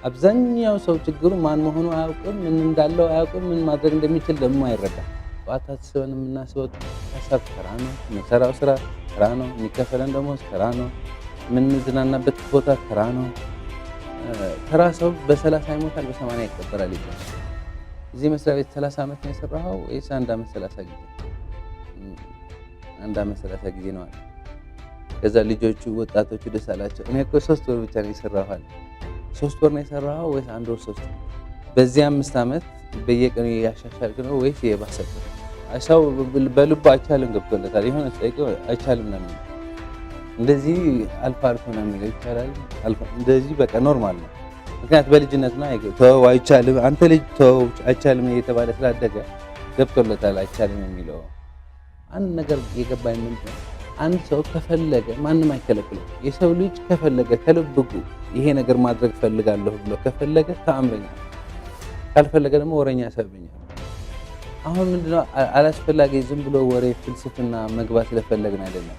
አብዛኛው ሰው ችግሩ ማን መሆኑ አያውቅም፣ ምን እንዳለው አያውቅም፣ ምን ማድረግ እንደሚችል ደግሞ አይረዳም። ጠዋት አስበን የምናስበው ሀሳብ ተራ ነው፣ የምንሰራው ስራ ተራ ነው፣ የሚከፈለን ደግሞ ተራ ነው፣ የምንዝናናበት ቦታ ተራ ነው። ተራ ሰው በ30 ይሞታል፣ በ80 ይቀበራል ይባላል። እዚህ መስሪያ ቤት 30 ዓመት ነው የሰራኸው ወይስ 1 ዓመት 30 ጊዜ? 1 ዓመት 30 ጊዜ ነው አለ። ከዛ ልጆቹ ወጣቶቹ ደስ አላቸው። እኔ እኮ 3 ወር ብቻ ነው የሰራኸው። 3 ወር ነው የሰራኸው ወይስ 1 ወር 3 ወር? በዚህ 5 ዓመት በየቀኑ ያሻሻልክ ነው ወይስ የባሰበት? ሰው በልቡ አይቻልም ገብቶለታል። የሆነ ጠይቀው አይቻልም ነው የሚለው። እንደዚህ አልፎ አልፎ ነው የሚለው ይቻላል። እንደዚህ በቃ ኖርማል ነው። ምክንያቱም በልጅነት ነው ተው አይቻልም፣ አንተ ልጅ ተው አይቻልም እየተባለ ስላደገ ገብቶለታል አይቻልም የሚለው። አንድ ነገር የገባኝ ምንድን ነው፣ አንድ ሰው ከፈለገ ማንም አይከለክለው። የሰው ልጅ ከፈለገ ከልብጉ ይሄ ነገር ማድረግ ፈልጋለሁ ብሎ ከፈለገ ተአምረኛ፣ ካልፈለገ ደግሞ ወረኛ ሰብኛ። አሁን ምንድነው አላስፈላጊ ዝም ብሎ ወሬ ፍልስፍና መግባት ስለፈለግን አይደለም።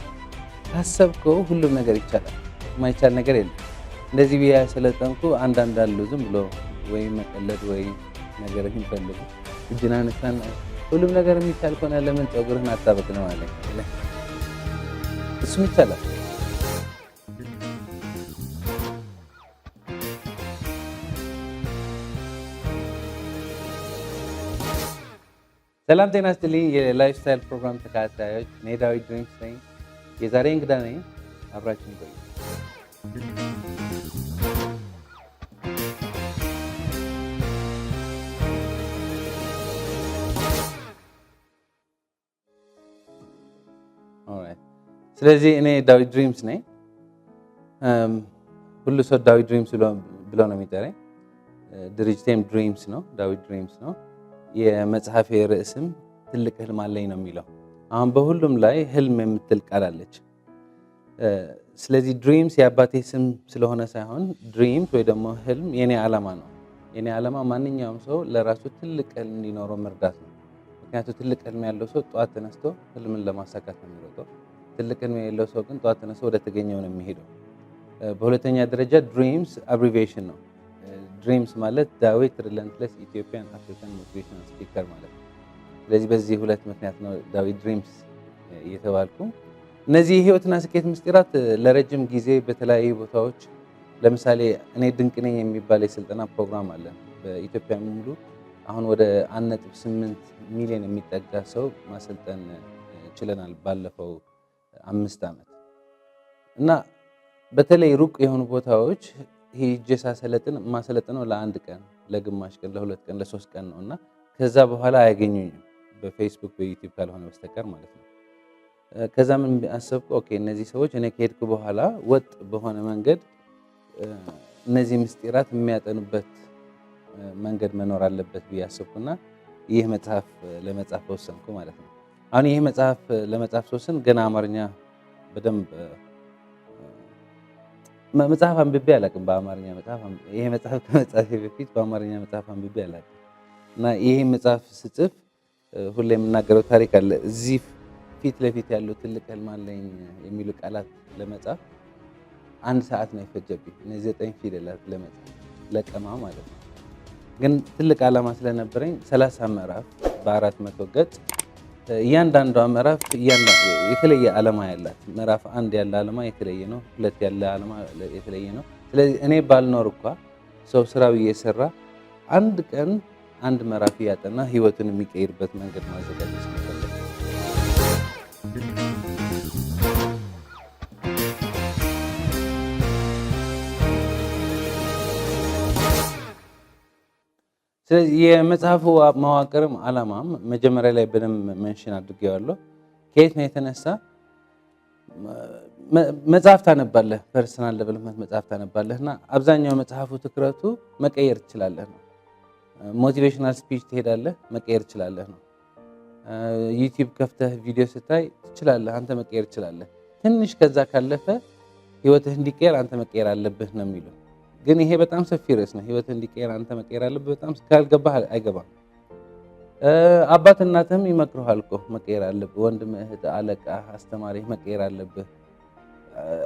ካሰብከው ሁሉም ነገር ይቻላል፣ የማይቻል ነገር የለም። እንደዚህ ብያ ስለጠንኩ አንዳንድ አሉ ዝም ብሎ ወይ መቀለድ ወይ ነገር የሚፈልጉ እጅና ነሳን። ሁሉም ነገር የሚቻል ከሆነ ለምን ፀጉርህን አጣበቅ ነው ማለት ነው። እሱም ይቻላል። ሰላም ጤና ይስጥልኝ የላይፍ ስታይል ፕሮግራም ተከታታዮች፣ እኔ ዳዊት ድሪምስ ነኝ። የዛሬ እንግዳ ነኝ። አብራችን ቆዩ። ስለዚህ እኔ ዳዊት ድሪምስ ነኝ። ሁሉ ሰው ዳዊት ድሪምስ ብሎ ነው የሚጠራኝ። ድርጅቴም ድሪምስ ነው፣ ዳዊት ድሪምስ ነው። የመጽሐፌ ርዕስም ትልቅ ህልም አለኝ ነው የሚለው። አሁን በሁሉም ላይ ህልም የምትል ቃል አለች። ስለዚህ ድሪምስ የአባቴ ስም ስለሆነ ሳይሆን ድሪምስ ወይ ደግሞ ህልም የኔ ዓላማ ነው። የኔ ዓላማ ማንኛውም ሰው ለራሱ ትልቅ ህልም እንዲኖረው መርዳት ነው። ምክንያቱም ትልቅ ህልም ያለው ሰው ጠዋት ተነስቶ ህልምን ለማሳካት ነው የሚሮጠው። ትልቅ ህልም የሌለው ሰው ግን ጠዋት ተነስቶ ወደ ተገኘው ነው የሚሄደው። በሁለተኛ ደረጃ ድሪምስ አብሪቬሽን ነው። ድሪምስ ማለት ዳዊት ሪለንትለስ ኢትዮጵያን አፍሪካን ሞቲቬሽናል ስፒከር ማለት ነው። ስለዚህ በዚህ ሁለት ምክንያት ነው ዳዊት ድሪምስ እየተባልኩ። እነዚህ የህይወትና ስኬት ምስጢራት ለረጅም ጊዜ በተለያዩ ቦታዎች፣ ለምሳሌ እኔ ድንቅ ነኝ የሚባል የስልጠና ፕሮግራም አለ በኢትዮጵያ ሙሉ። አሁን ወደ 1.8 ሚሊዮን የሚጠጋ ሰው ማሰልጠን ችለናል ባለፈው 5 ዓመት እና በተለይ ሩቅ የሆኑ ቦታዎች ሄጄ ሳሰለጥን ማሰለጥነው ለ1 ቀን፣ ለ1 ቀን፣ ለ2 ቀን፣ ለ3 ቀን ነው እና ከዛ በኋላ አያገኙኝም በፌስቡክ በዩቲዩብ ካልሆነ በስተቀር ማለት ነው። ከዛ ምን አሰብኩ፣ ኦኬ እነዚህ ሰዎች እኔ ከሄድኩ በኋላ ወጥ በሆነ መንገድ እነዚህ ምስጢራት የሚያጠኑበት መንገድ መኖር አለበት ብዬ አሰብኩና ይህ መጽሐፍ ለመጻፍ ወሰንኩ ማለት ነው። አሁን ይህ መጽሐፍ ለመጻፍ ወሰን ገና አማርኛ በደንብ መጽሐፍ አንብቤ አላውቅም። በአማርኛ መጽሐፍ ይሄ መጽሐፍ ከመጻፌ በፊት በአማርኛ መጽሐፍ አንብቤ አላውቅም እና ይሄ መጽሐፍ ስጽፍ ሁሌ የምናገረው ታሪክ አለ። እዚህ ፊት ለፊት ያለው ትልቅ ህልም አለኝ የሚሉ ቃላት ለመጻፍ 1 ሰዓት ነው የፈጀብኝ። እነዚህ 9 ፊደላት ለመጻፍ ለቀማ ማለት ነው። ግን ትልቅ ዓላማ ስለነበረኝ 30 ምዕራፍ በ400 ገጽ፣ እያንዳንዷ ምዕራፍ የተለየ ዓላማ ያላት። ምዕራፍ 1 ያለ ዓላማ የተለየ ነው። 2 ያለ ዓላማ የተለየ ነው። ስለዚህ እኔ ባልኖር እንኳ ሰው ስራው እየሰራ 1 ቀን 1 ምዕራፍ እያጠና ህይወቱን የሚቀይርበት መንገድ ማዘጋጀት ስለፈለኩ። ስለዚህ የመጽሐፉ መዋቅርም ዓላማም መጀመሪያ ላይ በደንብ መንሽን አድርጌዋለሁ። ከየት ነው የተነሳ? መጽሐፍ ታነባለህ፣ ፐርሰናል ዴቨሎፕመንት መጽሐፍ ታነባለህ እና አብዛኛው መጽሐፉ ትኩረቱ መቀየር ትችላለህ ነው። ሞቲቬሽናል ስፒች ትሄዳለህ፣ መቀየር ትችላለህ ነው። ዩቲዩብ ከፍተህ ቪዲዮ ስታይ ትችላለህ፣ አንተ መቀየር ትችላለህ። ትንሽ ከዛ ካለፈ ህይወትህ እንዲቀየር አንተ መቀየር አለብህ ነው የሚለው። ግን ይሄ በጣም ሰፊ ርዕስ ነው። ህይወትህ እንዲቀየር አንተ መቀየር አለብህ። በጣም ካልገባህ አይገባም። አባት እናትህም ይመክሩሃል እኮ መቀየር አለብህ። ወንድም፣ እህት፣ አለቃ፣ አስተማሪ መቀየር አለብህ።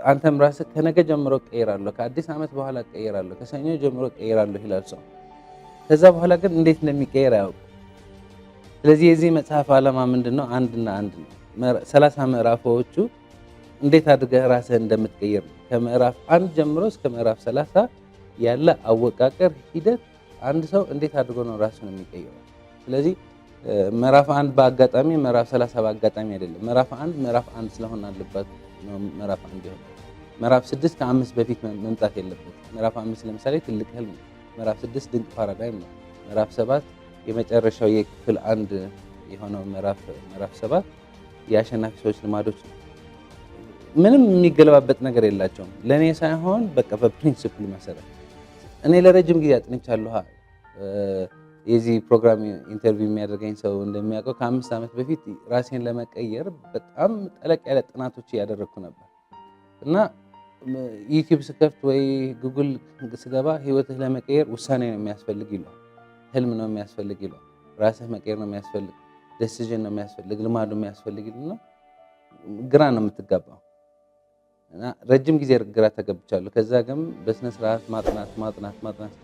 አንተም ራስህ ከነገ ጀምሮ ቀይራለሁ፣ ከአዲስ ዓመት በኋላ ቀይራለሁ፣ ከሰኞ ጀምሮ ቀይራለሁ ይላል ሰው። ከዛ በኋላ ግን እንዴት እንደሚቀየር አያውቅም። ስለዚህ የዚህ መጽሐፍ ዓላማ ምንድነው? አንድና አንድ ነው። 30 ምዕራፎቹ እንዴት አድርገህ ራስህ እንደምትቀይር ነው። ከምዕራፍ 1 ጀምሮ እስከ ምዕራፍ 30 ያለ አወቃቀር ሂደት አንድ ሰው እንዴት አድርጎ ነው ራሱን የሚቀይረው። ስለዚህ ምዕራፍ 1 በአጋጣሚ ምዕራፍ 30 በአጋጣሚ አይደለም። ምዕራፍ 1 ምዕራፍ 1 ስለሆነ አለበት ነው ምዕራፍ 1 ይሆናል። ምዕራፍ 6 ከ5 በፊት መምጣት የለበት። ምዕራፍ 5 ለምሳሌ ትልቅ ህልም ነው። ምዕራፍ 6 ድንቅ ፓራዳይም ነው። ምዕራፍ 7 የመጨረሻው የክፍል 1 የሆነው ምዕራፍ 7 የአሸናፊ ሰዎች ልማዶች ነው። ምንም የሚገለባበጥ ነገር የላቸውም። ለእኔ ሳይሆን በቃ በፕሪንሲፕል መሰረት እኔ ለረጅም ጊዜ አጥንቻለሁ። የዚህ ፕሮግራም ኢንተርቪው የሚያደርገኝ ሰው እንደሚያውቀው ከ5 ዓመት በፊት ራሴን ለመቀየር በጣም ጠለቅ ያለ ጥናቶች እያደረግኩ ነበር እና ዩቲዩብ ስከፍት ወይ ጉግል ስገባ ህይወትህ ለመቀየር ውሳኔ ነው የሚያስፈልግ ይለዋል፣ ህልም ነው የሚያስፈልግ ይለዋል፣ ራስህ መቀየር ነው የሚያስፈልግ፣ ዴሲዥን ነው የሚያስፈልግ፣ ልማዱ የሚያስፈልግ ይልና ግራ ነው የምትጋባው። እና ረጅም ጊዜ ግራ ተገብቻለሁ። ከዛ ግን በስነ ስርዓት ማጥናት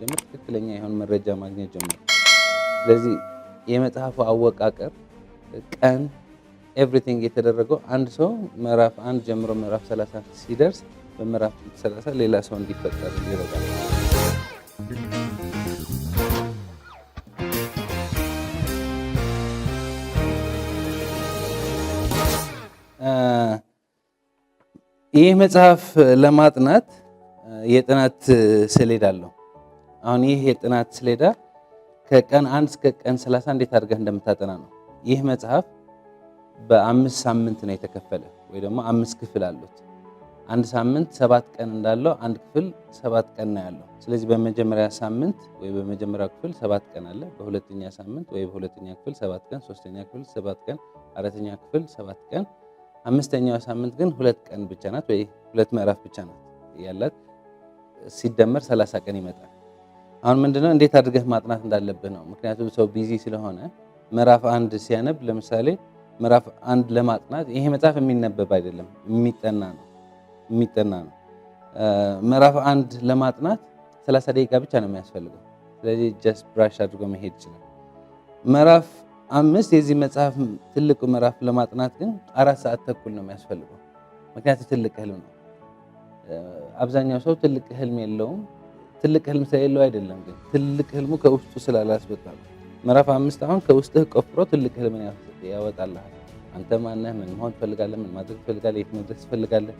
ጀምር ትክክለኛ የሆነ መረጃ ማግኘት ጀምር። ስለዚህ የመጽሐፉ አወቃቀር ቀን ኤቭሪቲንግ የተደረገው አንድ ሰው ምዕራፍ 1 ጀምሮ ምዕራፍ 30 ሲደርስ በምዕራፍ 30 ሌላ ሰው እንዲፈጠር ይረዳል። ይህ መጽሐፍ ለማጥናት የጥናት ሰሌዳ አለው። አሁን ይህ የጥናት ሰሌዳ ከቀን 1 እስከ ቀን 30 እንዴት አድርገህ እንደምታጠና ነው። ይህ መጽሐፍ በ5 ሳምንት ነው የተከፈለ ወይ ደግሞ 5 ክፍል አሉት። አንድ ሳምንት 7 ቀን እንዳለው አንድ ክፍል 7 ቀን ነው ያለው። ስለዚህ በመጀመሪያ ሳምንት ወይ በመጀመሪያው ክፍል 7 ቀን አለ። በሁለተኛ ሳምንት ወይ በሁለተኛ ክፍል 7 ቀን፣ ሶስተኛ ክፍል 7 ቀን፣ አራተኛ ክፍል 7 ቀን፣ አምስተኛው ሳምንት ግን 2 ቀን ብቻ ናት ወይ 2 ምዕራፍ ብቻ ናት ያላት። ሲደመር 30 ቀን ይመጣል። አሁን ምንድነው እንዴት አድርገህ ማጥናት እንዳለብህ ነው። ምክንያቱም ሰው ቢዚ ስለሆነ ምዕራፍ 1 ሲያነብ ለምሳሌ ምዕራፍ 1 ለማጥናት ይሄ መጽሐፍ የሚነበብ አይደለም፣ የሚጠና ነው። ምዕራፍ 1 ለማጥናት 30 ደቂቃ ብቻ ነው የሚያስፈልገው። ስለዚህ ጀስት ብራሽ አድርጎ መሄድ ይችላል። ምዕራፍ 5 የዚህ መጽሐፍ ትልቁ ምዕራፍ ለማጥናት ግን 4 ሰዓት ተኩል ነው የሚያስፈልገው። ምክንያቱም ትልቅ ህልም ነው። አብዛኛው ሰው ትልቅ ህልም የለውም። ትልቅ ህልም ስለሌለው አይደለም፣ ግን ትልቅ ህልሙ ከውስጡ ስላላስወጣ ነው። ምዕራፍ 5 አሁን ከውስጥህ ቆፍሮ ትልቅ ህልምን ያወጣልሃል። አንተ ማነህ? ምን መሆን ትፈልጋለህ? ምን ማድረግ ትፈልጋለህ? የት መድረስ ትፈልጋለህ?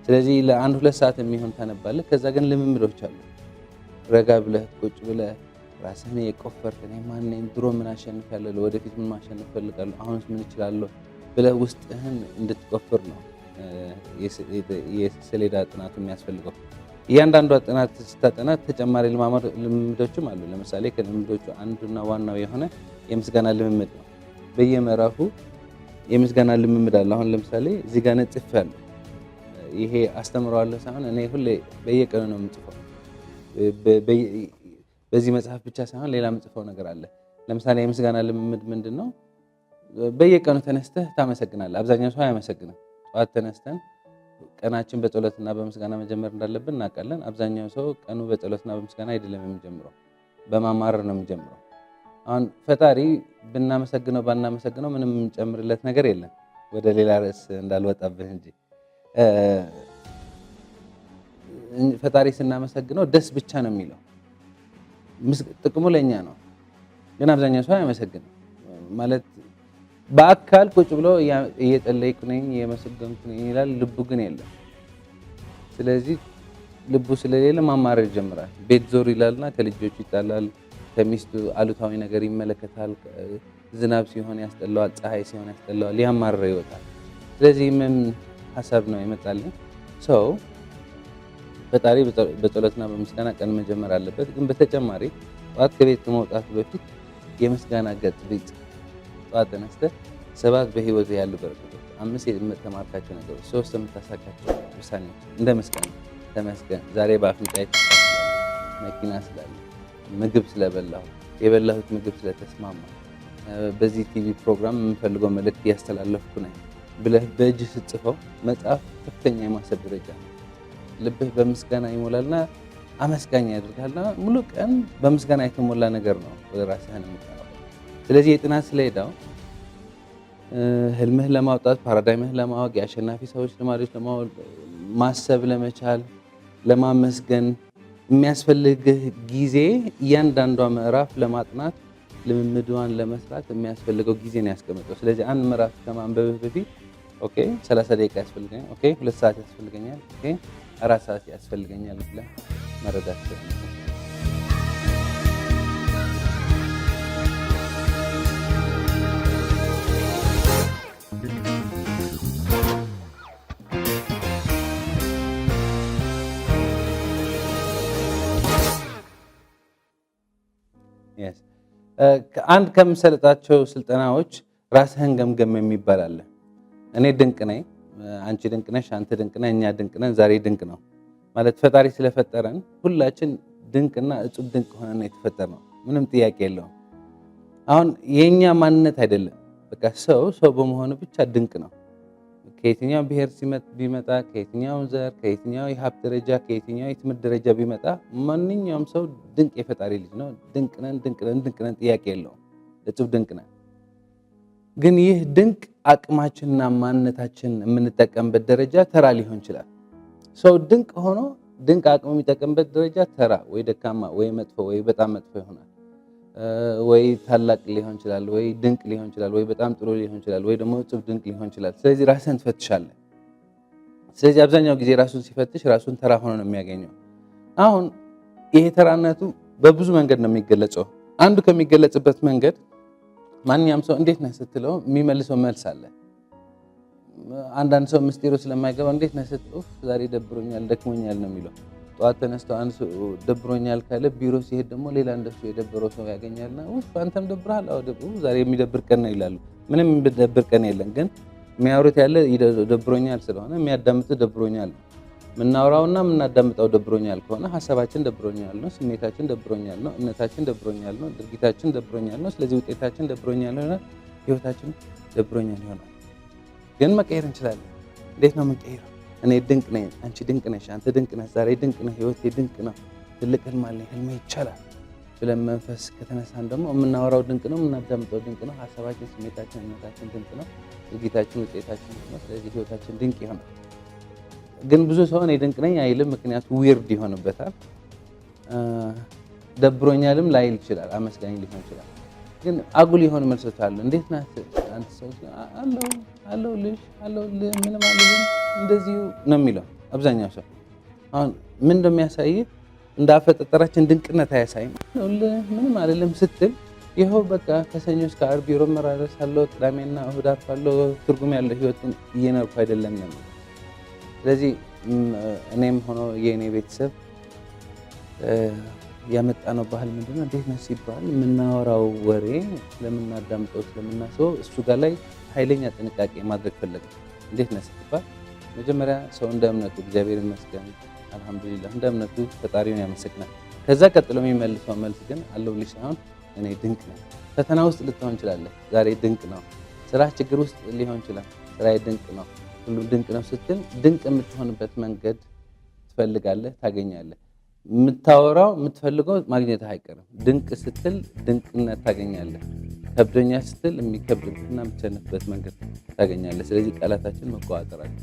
ስለዚህ ለ1-2 ሰዓት የሚሆን ታነባለህ። ከዛ ግን ልምምዶች አሉ። ረጋ ብለህ ቁጭ ብለህ ራስህን የቆፈርክ እኔ ማን ነኝ? ድሮ ምን አሸንፊያለሁ? ወደፊት ምን ማሸነፍ እፈልጋለሁ? አሁንስ ምን እችላለሁ? ብለህ ውስጥህን እንድትቆፍር ነው የሰሌዳ ጥናቱ የሚያስፈልገው። እያንዳንዷ ጥናት ስታጠና ተጨማሪ ልምምዶችም አሉ። ለምሳሌ ከልምምዶቹ አንዱና ዋናው የሆነ የምስጋና ልምምድ ነው። በየምዕራፉ የምስጋና ልምምድ አለ። አሁን ለምሳሌ እዚህ ጋር ጽፌያለሁ። ይሄ አስተምረዋለሁ ሳይሆን እኔ ሁሌ በየቀኑ ነው የምጽፈው። በዚህ መጽሐፍ ብቻ ሳይሆን ሌላ የምጽፈው ነገር አለ። ለምሳሌ የምስጋና ልምምድ ምንድን ነው? በየቀኑ ተነስተህ ታመሰግናለህ። አብዛኛው ሰው አያመሰግንም። ጠዋት ተነስተን ቀናችን በጸሎትና በምስጋና መጀመር እንዳለብን እናውቃለን። አብዛኛው ሰው ቀኑ በጸሎትና በምስጋና አይደለም የሚጀምረው፣ በማማረር ነው የሚጀምረው። አሁን ፈጣሪ ብናመሰግነው ባናመሰግነው ምንም የምንጨምርለት ነገር የለም። ወደ ሌላ ርዕስ እንዳልወጣብህ እንጂ ፈጣሪ ስናመሰግነው ደስ ብቻ ነው የሚለው። ጥቅሙ ለእኛ ነው። ግን አብዛኛው ሰው አያመሰግንም። ማለት በአካል ቁጭ ብሎ እየጸለይኩ ነኝ እየመሰገንኩ ነኝ ይላል፣ ልቡ ግን የለም። ስለዚህ ልቡ ስለሌለ ማማረር ይጀምራል። ቤት ዞር ይላልና ከልጆቹ ይጣላል፣ ከሚስቱ አሉታዊ ነገር ይመለከታል። ዝናብ ሲሆን ያስጠላዋል፣ ፀሐይ ሲሆን ያስጠላዋል፣ ያማረረ ይወጣል። ስለዚህ ምን ሀሳብ ነው የመጣልኝ? ሰው ፈጣሪ በጸሎትና በምስጋና ቀን መጀመር አለበት። ግን በተጨማሪ ጠዋት ከቤት ከመውጣት በፊት የምስጋና ገጽ ቢጽ ጠዋት ተነስተህ 7 በህይወት ያሉ በረከቶች፣ 5 የምትማርካቸው ነገሮች፣ 3 የምታሳካቸው ውሳኔዎች እንደ ምስጋና ተመስገን። ዛሬ በአፍንጫዬ መኪና ስላለ፣ ምግብ ስለበላሁ፣ የበላሁት ምግብ ስለተስማማ፣ በዚህ ቲቪ ፕሮግራም የምፈልገው መልእክት እያስተላለፍኩ ነኝ ብለህ በእጅ ስትጽፈው መጽሐፍ ከፍተኛ የማሰብ ደረጃ ነው። ልብህ በምስጋና ይሞላልና አመስጋኝ ያደርጋልና ሙሉ ቀን በምስጋና የተሞላ ነገር ነው ወደ ራስህን የምታየው። ስለዚህ የጥናት ሰሌዳው ህልምህን ለማውጣት ፓራዳይምህን ለማወቅ የአሸናፊ ሰዎች ልማዶች ለማወቅ ማሰብ ለመቻል ለማመስገን የሚያስፈልግህ ጊዜ እያንዳንዷ ምዕራፍ ለማጥናት ልምምዷን ለመስራት የሚያስፈልገው ጊዜ ነው ያስቀምጠው። ስለዚህ አንድ ምዕራፍ ከማንበብህ በፊት ኦኬ 30 ደቂቃ ያስፈልገኛል፣ ኦኬ 2 ሰዓት ያስፈልገኛል፣ ኦኬ 4 ሰዓት ያስፈልገኛል ብለህ መረዳት ነው። አንድ ከምሰለጣቸው ስልጠናዎች ራስህን ገምገም የሚባል አለ። እኔ ድንቅ ነኝ፣ አንቺ ድንቅ ነሽ፣ አንተ ድንቅ ነህ፣ እኛ ድንቅ ነን፣ ዛሬ ድንቅ ነው ማለት ፈጣሪ ስለፈጠረን ሁላችን ድንቅና እጹብ ድንቅ ሆነን የተፈጠርነው ምንም ጥያቄ የለውም። አሁን የኛ ማንነት አይደለም፣ በቃ ሰው በመሆኑ ብቻ ድንቅ ነው። ከየትኛው ብሔር ቢመጣ፣ ከየትኛው ዘር፣ ከየትኛው የሀብት ደረጃ፣ ከየትኛው የትምህርት ደረጃ ቢመጣ ማንኛውም ሰው ድንቅ የፈጣሪ ልጅ ነው። ድንቅ ነን፣ ጥያቄ የለውም። እጹብ ድንቅ ነን። ግን ይህ ድንቅ አቅማችንና ማንነታችን የምንጠቀምበት ደረጃ ተራ ሊሆን ይችላል። ሰው ድንቅ ሆኖ ድንቅ አቅም የሚጠቀምበት ደረጃ ተራ ወይ ደካማ ወይ መጥፎ ወይ በጣም መጥፎ ይሆናል። ወይ ታላቅ ሊሆን ይችላል፣ ወይ ድንቅ ሊሆን ይችላል፣ ወይ በጣም ጥሩ ሊሆን ይችላል፣ ወይ ደግሞ እጹብ ድንቅ ሊሆን ይችላል። ስለዚህ ራስህን ትፈትሻለህ። ስለዚህ አብዛኛው ጊዜ ራሱን ሲፈትሽ ራሱን ተራ ሆኖ ነው የሚያገኘው። አሁን ይሄ ተራነቱ በብዙ መንገድ ነው የሚገለጸው። አንዱ ከሚገለጽበት መንገድ ማንኛውም ሰው እንዴት ነህ ስትለው የሚመልሰው መልስ አለ። አንዳንድ ሰው ምስጢሩ ስለማይገባ እንዴት ነህ ስትለው ዛሬ ደብሮኛል፣ ደክሞኛል ነው የሚለው። ጠዋት ተነስቶ አንድ ሰው ደብሮኛል ካለ ቢሮ ሲሄድ ደግሞ ሌላ እንደሱ የደበረው ሰው ያገኛልና አንተም ደብረሃል፣ አዎ ዛሬ የሚደብር ቀን ነው ይላሉ። ምንም የሚደብር ቀን የለም፣ ግን የሚያወሩት ያለ ደብሮኛል ስለሆነ የሚያዳምጥ ደብሮኛል ነው። የምናወራውና የምናዳምጠው ደብሮኛል ከሆነ ሀሳባችን ደብሮኛል ነው፣ ስሜታችን ደብሮኛል ነው፣ እምነታችን ደብሮኛል ነው፣ ድርጊታችን ደብሮኛል ነው። ስለዚህ ውጤታችን ደብሮኛል ነው፣ ህይወታችን ደብሮኛል ይሆናል። ግን መቀየር እንችላለን። እንዴት ነው የምንቀይረው? እኔ ድንቅ ነኝ፣ አንቺ ድንቅ ነሽ፣ አንተ ድንቅ ነህ፣ ዛሬ ድንቅ ነህ፣ ህይወቴ ድንቅ ነው፣ ትልቅ ህልም አለኝ፣ ህልሜ ይቻላል ብለን መንፈስ ከተነሳን ደግሞ የምናወራው ድንቅ ነው፣ የምናዳምጠው ድንቅ ነው፣ ሀሳባችን፣ ስሜታችን፣ እምነታችን ድንቅ ነው፣ ድርጊታችን፣ ውጤታችን ድንቅ ነው። ስለዚህ ህይወታችን ድንቅ ይሆናል። ግን ብዙ ሰው እኔ ድንቅ ነኝ አይልም፣ ምክንያቱ ዊርድ ይሆንበታል። ደብሮኛልም ላይል ይችላል፣ አመስጋኝ ሊሆን ይችላል። ግን አጉል የሆኑ መልሶች አሉ። እንዴት ናት አንተ ሰው አለሁልሽ፣ ምንም አልልም እንደዚሁ ነው የሚለው አብዛኛው ሰው። አሁን ምን እንደሚያሳይ እንደ አፈጣጠራችን ድንቅነት አያሳይም። ምንም አይደለም ስትል ይኸው በቃ ከሰኞ እስከ ዓርብ ቢሮ እመላለሳለሁ፣ ቅዳሜና እሁድ አርፋለሁ፣ ትርጉም ያለው ህይወትን እየኖርኩ አይደለም ነው የሚለው። ስለዚህ እኔም ሆኖ የእኔ ቤተሰብ ያመጣነው ባህል ምንድነው? እንዴት ነው ሲባል የምናወራው ወሬ ስለምናዳምጠው ስለምናስበው እሱ ጋር ላይ ኃይለኛ ጥንቃቄ ማድረግ ፈለገ። እንዴት ነው ሲባል መጀመሪያ ሰው እንደ እምነቱ እግዚአብሔር ይመስገን አልሐምዱሊላህ እንደ እምነቱ ፈጣሪውን ያመሰግናል። ከዛ ቀጥሎ የሚመልሰው መልስ ግን አለሁልሽ ሳይሆን እኔ ድንቅ ነኝ። ፈተና ውስጥ ልትሆን ይችላለህ፣ ዛሬ ድንቅ ነው። ስራ ችግር ውስጥ ሊሆን ይችላል፣ ስራዬ ድንቅ ነው። ሁሉም ድንቅ ነው ስትል ድንቅ የምትሆንበት መንገድ ትፈልጋለህ፣ ታገኛለህ። የምታወራው የምትፈልገው ማግኘት አይቀርም። ድንቅ ስትል ድንቅነት ታገኛለህ። ከብዶኛ ስትል የሚከብድበትና የምትሸነፍበት መንገድ ታገኛለህ። ስለዚህ ቃላታችን መቆጣጠር አለ።